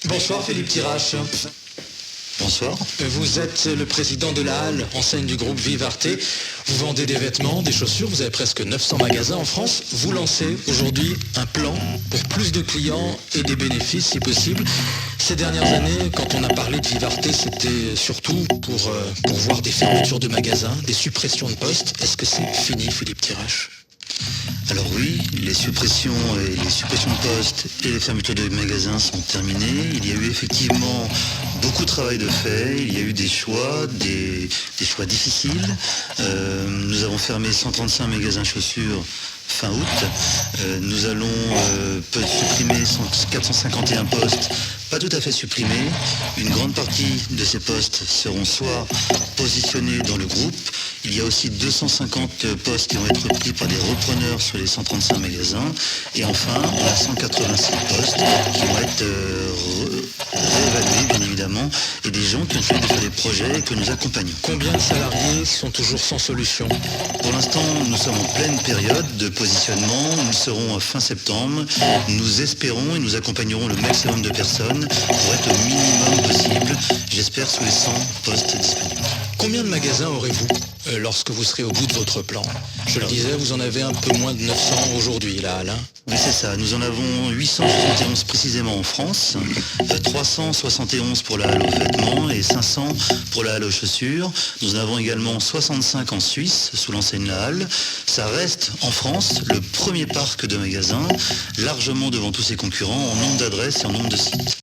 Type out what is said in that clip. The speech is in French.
Bonsoir Philippe Tirache. Bonsoir. Vous êtes le président de la Halle, enseigne du groupe Vivarte. Vous vendez des vêtements, des chaussures, vous avez presque 900 magasins en France. Vous lancez aujourd'hui un plan pour plus de clients et des bénéfices si possible. Ces dernières années, quand on a parlé de Vivarte, c'était surtout pour voir des fermetures de magasins, des suppressions de postes. Est-ce que c'est fini, Philippe Tirache ? Alors oui, les suppressions de postes et les fermetures de magasins sont terminées. Il y a eu effectivement beaucoup de travail de fait. Il y a eu des choix difficiles. Nous avons fermé 135 magasins chaussures fin août. Nous allons supprimer 451 postes, pas tout à fait supprimés. Une grande partie de ces postes seront soit positionnés dans le groupe. Il y a aussi 250 postes qui vont être repris par des repreneurs sur les 135 magasins. Et enfin, on a 186 postes qui vont être réévalués, bien évidemment, et des gens qui ont choisi de faire des projets et que nous accompagnons. Combien de salariés sont toujours sans solution ? Pour l'instant, nous sommes en pleine période de positionnement. Nous serons fin septembre. Nous espérons et nous accompagnerons le maximum de personnes pour être au minimum possible, j'espère sous les 100 postes disponibles. Combien de magasins aurez-vous lorsque vous serez au bout de votre plan ? Je le disais, vous en avez un peu moins de 900 aujourd'hui, là, Alain. Oui, c'est ça. Nous en avons 871 précisément en France, 371 pour la halle aux vêtements et 500 pour la halle aux chaussures. Nous en avons également 65 en Suisse, sous l'enseigne La Halle. Ça reste, en France, le premier parc de magasins, largement devant tous ses concurrents en nombre d'adresses et en nombre de sites.